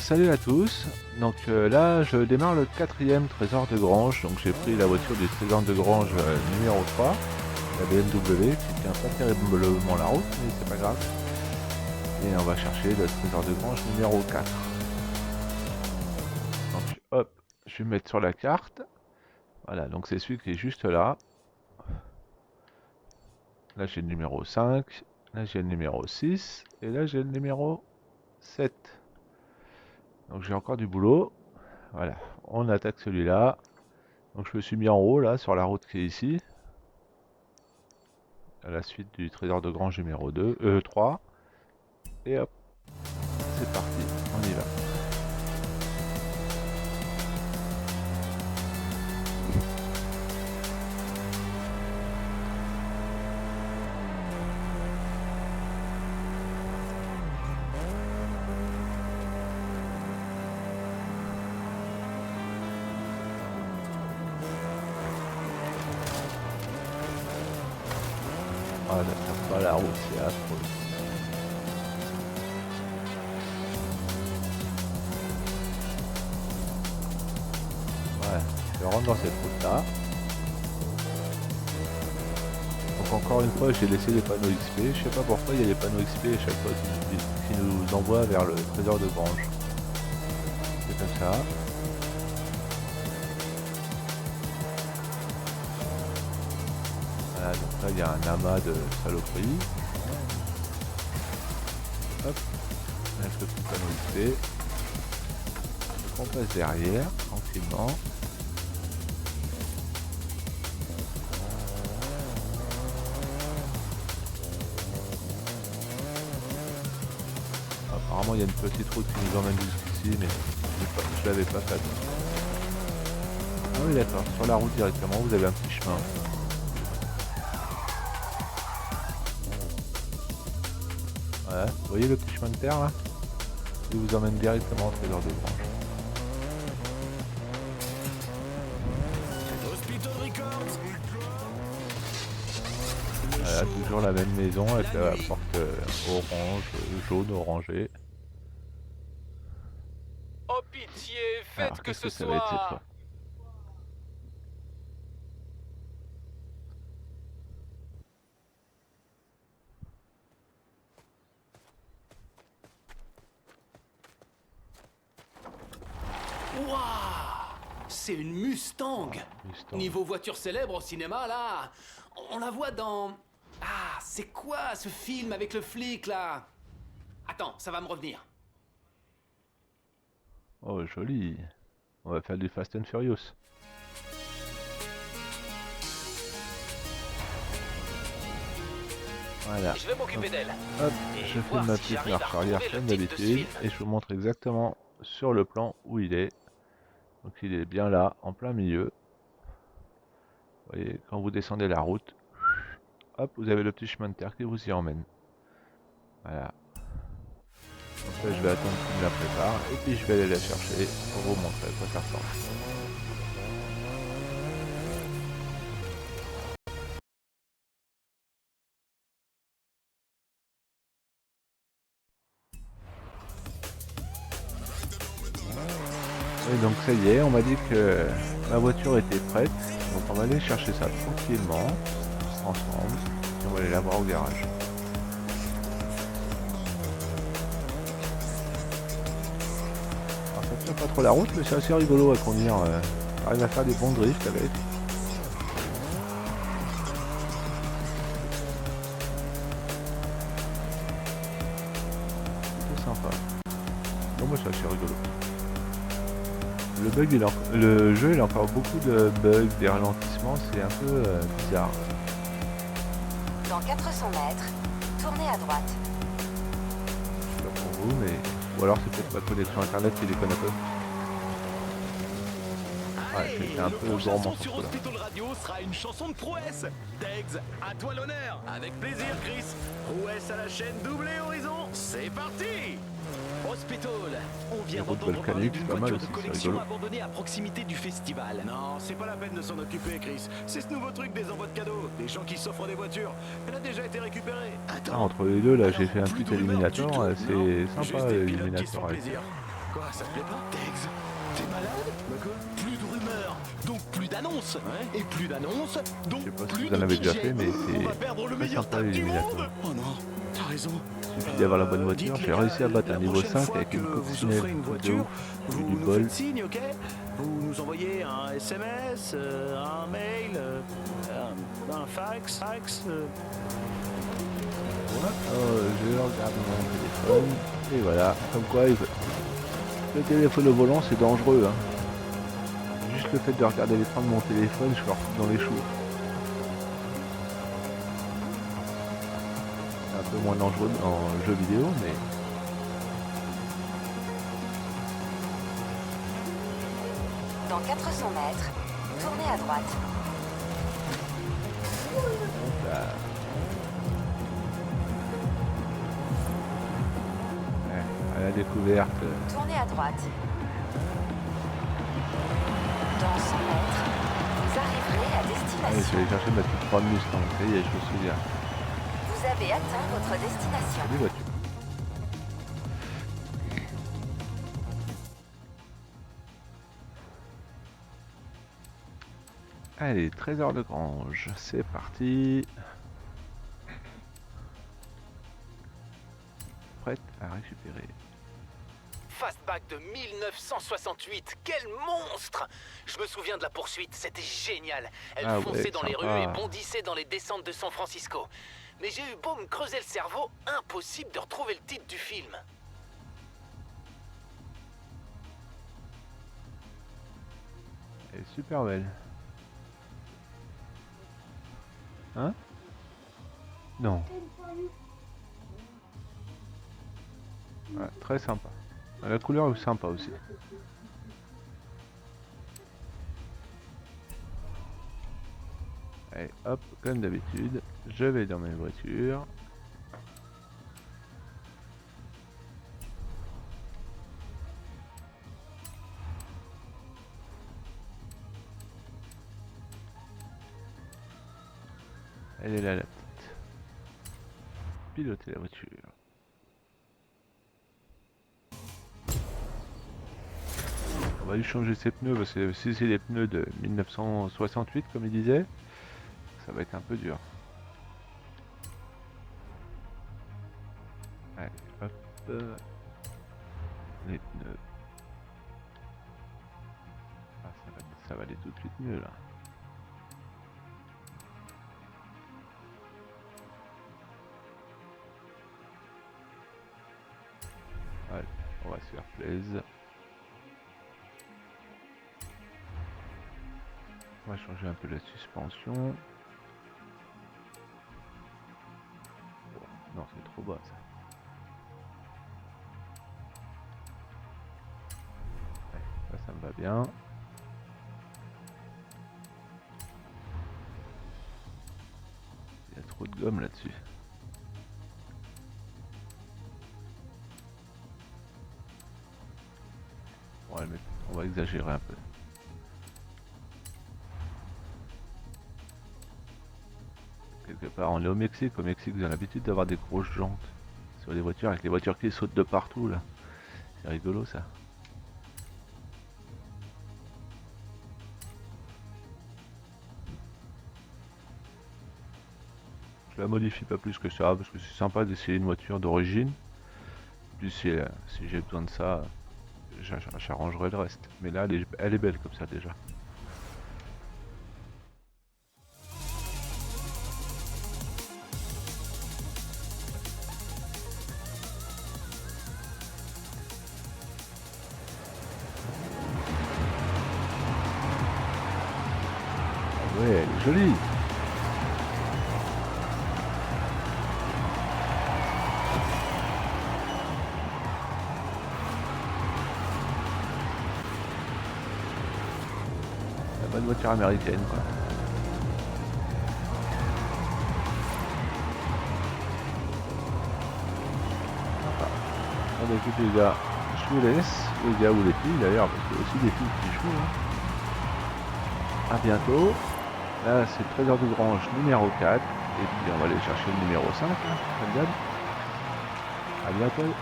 Salut à tous, donc là je démarre le quatrième trésor de grange, donc j'ai pris la voiture du trésor de grange numéro 3, la BMW, qui tient pas terriblement la route, mais c'est pas grave. Et on va chercher le trésor de grange numéro 4. Donc hop, je vais me mettre sur la carte, voilà, donc c'est celui qui est juste là. Là j'ai le numéro 5, là j'ai le numéro 6, et là j'ai le numéro 7. Donc j'ai encore du boulot, voilà, on attaque celui-là. Donc je me suis mis en haut là sur la route qui est ici, à la suite du trésor de grange numéro 3. Et hop, c'est parti, on y va. Ah là, ça pas la route, c'est affreux. Ouais, je rentre dans cette route là. Donc encore une fois j'ai laissé les panneaux XP, je sais pas pourquoi il y a les panneaux XP à chaque fois qui nous envoient vers le trésor de grange. C'est comme ça. Voilà, donc là il y a un amas de saloperies. Hop, on lève le petit panneau XP. On passe derrière, tranquillement. Apparemment il y a une petite route qui nous emmène jusqu'ici, mais je l'avais pas faite. Ah oui d'accord, sur la route directement vous avez un petit chemin. Voilà, vous voyez le petit chemin de terre là? Il vous emmène directement au trésor de grange. Voilà, toujours la même maison avec la porte orange, jaune, orangée. Oh pitié, faites Alors que qu'est-ce ce que ça va être cette soit... fois? Waouh! C'est une Mustang! Mustang. Niveau voiture célèbre au cinéma, là, on la voit dans... Ah, c'est quoi ce film avec le flic, là? Attends, ça va me revenir. Oh joli. On va faire du Fast and Furious. Voilà. Je vais m'occuper d'elle. Hop, Et je fais voir ma si petite j'arrive à marche arrière retrouver le comme titre de ce d'habitude film. et je vous montre exactement sur le plan où il est. Donc il est bien là, en plein milieu. Vous voyez, quand vous descendez la route, hop, vous avez le petit chemin de terre qui vous y emmène. Voilà. Donc là, je vais attendre qu'il me la prépare et puis je vais aller la chercher pour vous montrer à quoi ça ressemble. Et donc ça y est, on m'a dit que ma voiture était prête. Donc on va aller chercher ça tranquillement, ensemble. Et on va aller la voir au garage. Alors ça tient pas trop la route, mais c'est assez rigolo à conduire. J'arrive à faire des bons drifts avec. C'est sympa. Bon, moi c'est assez rigolo. Le jeu il a encore beaucoup de bugs, des ralentissements, c'est un peu bizarre. Dans 400 mètres, tournez à droite. Je sais pas pour vous, mais... Ou alors c'est peut-être ma connexion internet qui déconne un peu. Ouais, c'était un peu gourmand sur sur ce là. Hospital Radio sera une chanson de prouesse. Degs, à toi l'honneur. Avec plaisir, Chris. Prouesse à la chaîne Doublé Horizon. C'est parti. Hospital, on vient Les routes d'entendre parler volcaniques, d'une c'est pas mal voiture aussi, de c'est collection rigolo. abandonnée à proximité du festival. Non, c'est pas la peine de s'en occuper, Chris. C'est ce nouveau truc des envois de cadeaux, des gens qui s'offrent des voitures. Elle a déjà été récupérée. Ah, entre les deux là, j'ai Alors, fait un plus petit de rumeurs du éliminator, tout, c'est non, sympa juste des pilotes qui se l'éliminator font avec. plaisir. Quoi, ça te plaît pas? Dex, t'es malade? Bah quoi? Plus de rumeurs, donc plus d'annonces. Ouais. Et plus d'annonces, donc Je sais pas si plus vous en de avez déjà DJ. fait, mais On va c'est perdre le très meilleur sympa table les du éliminatoires. monde. Oh non, t'as raison. Il suffit d'avoir la bonne voiture. Dites, J'ai les réussi gars, à battre la un niveau prochaine 5 fois avec que une vous coccinelle offrez une de voiture, ouf. vous Du nous bol. faites signe, ok? Vous nous envoyez un SMS, un mail, un fax, Je regarde mon téléphone. Et voilà, comme quoi le téléphone au volant c'est dangereux. Hein. Juste le fait de regarder l'écran de mon téléphone, je me retrouve dans les choux. C'est un peu moins dangereux en jeu vidéo, mais Dans 400 mètres, tournez à droite. hop là. Ouais, à la découverte. Tournez à droite. Dans 100 mètres, vous arriverez à Ah oui, je destination. vais aller chercher ma petite Ford Mustang, ça y est, je me souviens. Vous avez atteint votre destination. Des voitures. Allez, trésor de grange, c'est parti. Prête à récupérer. Fastback de 1968, quel monstre! Je me souviens de la poursuite, c'était génial. Elle Ah fonçait ouais, dans les sympa. rues et bondissait dans les descentes de San Francisco. Mais j'ai eu beau me creuser le cerveau, impossible de retrouver le titre du film. Elle est super belle. Hein? Non. Ouais, très sympa. La couleur est sympa aussi. Allez, hop, comme d'habitude, je vais dans mes voitures. Elle est là la petite. Piloter la voiture. On va lui changer ses pneus parce que si c'est des pneus de 1968 comme il disait, ça va être un peu dur. Allez, hop. Les pneus. Ah, ça va aller tout de suite mieux là. Allez, on va se faire plaisir. On va changer un peu la suspension. Oh, non, c'est trop bas ça. Ouais, ça me va bien. Il y a trop de gomme là-dessus. Ouais, mais on va exagérer un peu. Quelque part, on est au Mexique. Au Mexique, vous avez l'habitude d'avoir des grosses jantes sur les voitures, avec les voitures qui sautent de partout là. C'est rigolo ça. Je la modifie pas plus que ça parce que c'est sympa d'essayer une voiture d'origine. Puis si j'ai besoin de ça, j'arrangerai le reste. Mais là, elle est belle comme ça déjà. Ouais, elle est jolie. La bonne voiture américaine, quoi. Sympa. Bon, bah, écoutez les gars, je vous laisse, les gars ou les filles d'ailleurs, parce qu'il y a aussi des filles qui jouent. Hein. À bientôt. Là, c'est le trésor de grange numéro 4. Et puis, on va aller chercher le numéro 5, hein, comme d'hab. À bientôt.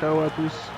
Ciao à tous.